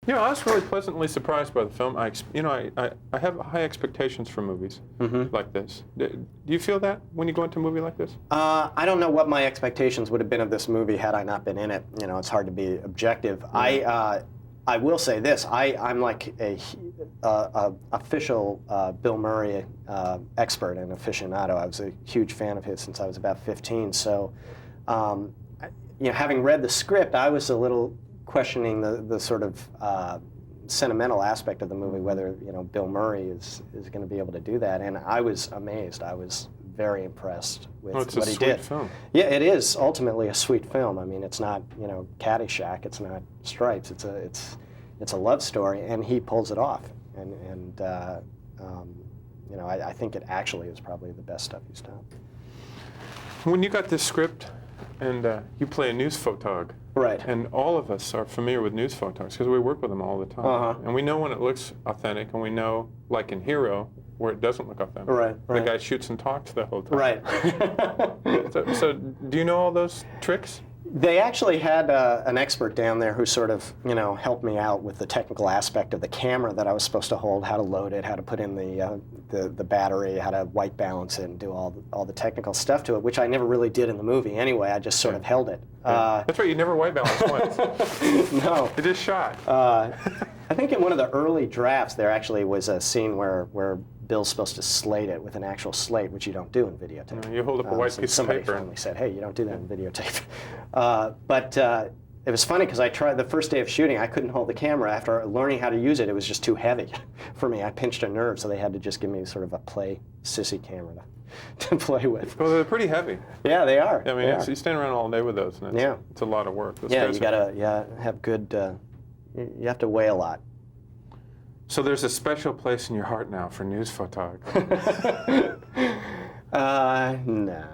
You know, I was really pleasantly surprised by the film. I have high expectations for movies like this. Do you feel that when you go into a movie like this? I don't know what my expectations would have been of this movie had I not been in it. You know, it's hard to be objective. I will say this: I'm like a official Bill Murray expert and aficionado. I was a huge fan of his since I was about 15. So, you know, having read the script, I was a little questioning the sort of sentimental aspect of the movie, whether, you know, Bill Murray is going to be able to do that. And I was amazed. I was very impressed with what he did. It's a sweet film. Yeah, it is ultimately a sweet film. I mean, it's not, you know, Caddyshack. It's not Stripes. It's a love story, and he pulls it off. And you know, I think it actually is probably the best stuff he's done. When you got this script, and you play a news photog. Right. And all of us are familiar with news photogs because we work with them all the time. And we know when it looks authentic, and we know, like in Hero, where it doesn't look authentic. Right. The guy shoots and talks the whole time. Right. So do you know all those tricks? They actually had an expert down there who sort of, you know, helped me out with the technical aspect of the camera that I was supposed to hold, how to load it, how to put in the battery, how to white balance it, and do all the technical stuff to it, which I never really did in the movie anyway. I just sort of held it. That's right, you never white balanced once. No. It just shot. I think in one of the early drafts there actually was a scene where Bill's supposed to slate it with an actual slate, which you don't do in videotape. You hold up a white piece of paper. Somebody finally said, hey, you don't do that in videotape. But it was funny because I tried the first day of shooting, I couldn't hold the camera. After learning how to use it, it was just too heavy for me. I pinched a nerve, so they had to just give me sort of a sissy camera to play with. Well, they're pretty heavy. Yeah, they are. I mean, you stand around all day with those, and it's a lot of work. Those you gotta have good, you have to weigh a lot. So there's a special place in your heart now for news photography. No,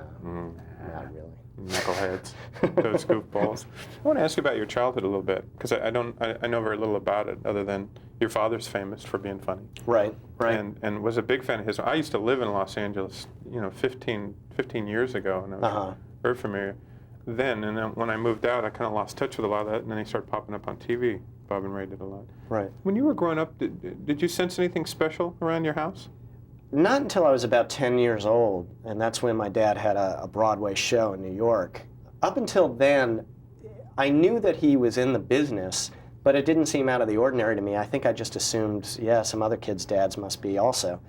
not really. Knuckleheads, those goofballs. I want to ask you about your childhood a little bit, because I know very little about it, other than your father's famous for being funny. Right. And was a big fan of his. I used to live in Los Angeles, you know, 15 years ago, and I was very familiar then. And then when I moved out, I kind of lost touch with a lot of that, and then he started popping up on TV. Bob and Ray did a lot. Right. When you were growing up, did you sense anything special around your house? Not until I was about 10 years old, and that's when my dad had a Broadway show in New York. Up until then, I knew that he was in the business, but it didn't seem out of the ordinary to me. I think I just assumed, yeah, some other kids' dads must be also,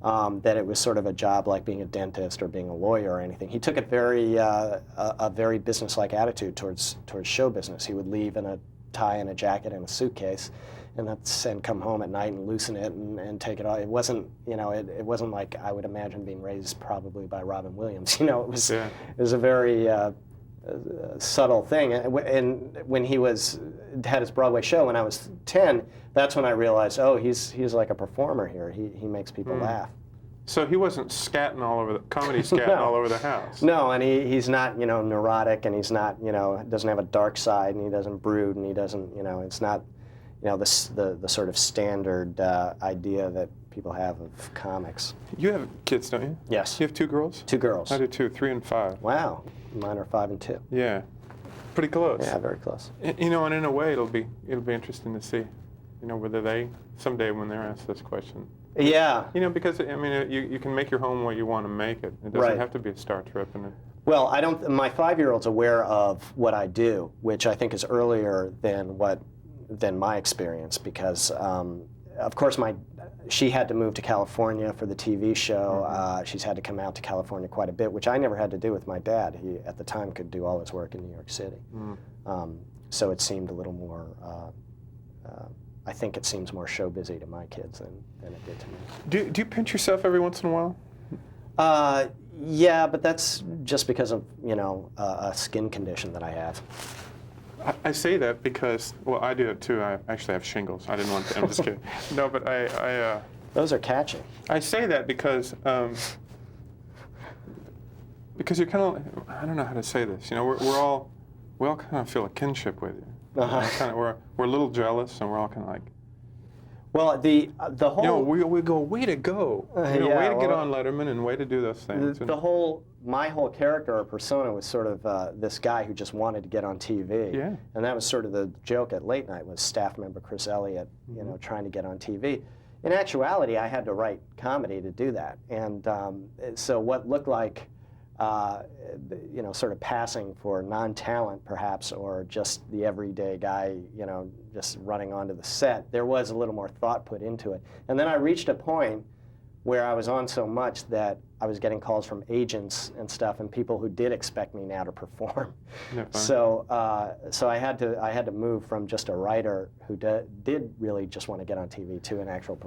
that it was sort of a job like being a dentist or being a lawyer or anything. He took it a very business-like attitude towards show business. He would leave in a tie and a jacket and a suitcase, and come home at night and loosen it and take it off. It wasn't, you know, it wasn't like I would imagine being raised probably by Robin Williams. You know, it was a very subtle thing. And when he had his Broadway show when I was 10, that's when I realized, oh, he's like a performer here. He makes people laugh. So he wasn't scatting all over all over the house. No, and he's not, you know, neurotic, and he's not, you know, doesn't have a dark side, and he doesn't brood, and he doesn't, you know, it's not, you know, the sort of standard idea that people have of comics. You have kids, don't you? Yes. You have 2 girls? 2 girls. I do too, 3 and 5. Wow. Mine are 5 and 2. Yeah. Pretty close. Yeah, very close. You know, and in a way, it'll be interesting to see, you know, whether they someday when they're asked this question. Yeah. You know, because I mean, you can make your home what you want to make it. It doesn't have to be a Star Trip in it. Well, my 5-year-old's aware of what I do, which I think is earlier than my experience, because of course she had to move to California for the TV show. She's had to come out to California quite a bit, which I never had to do with my dad. He at the time could do all his work in New York City. So it seemed a little more, I think it seems more show busy to my kids than it did to me. Do you pinch yourself every once in a while? Yeah, but that's just because of, you know, a skin condition that I have. I say that because, well, I do it too. I actually have shingles. I didn't want to, I'm just kidding. No, but Those are catchy. I say that because you're kind of, I don't know how to say this. You know, we all kind of feel a kinship with you. We're a little jealous, and we're all kind of like. Well, the whole... You know, we go, way to go. You know, yeah, way to get well, on Letterman and way to do those things. My whole character or persona was sort of this guy who just wanted to get on TV. Yeah. And that was sort of the joke at late night, was staff member Chris Elliott, you know, trying to get on TV. In actuality, I had to write comedy to do that. And so what looked like, you know, sort of passing for non-talent perhaps, or just the everyday guy, you know, just running onto the set, there was a little more thought put into it. And then I reached a point where I was on so much that I was getting calls from agents and stuff, and people who did expect me now to perform. So I had to move from just a writer who did really just want to get on TV to an actual performer.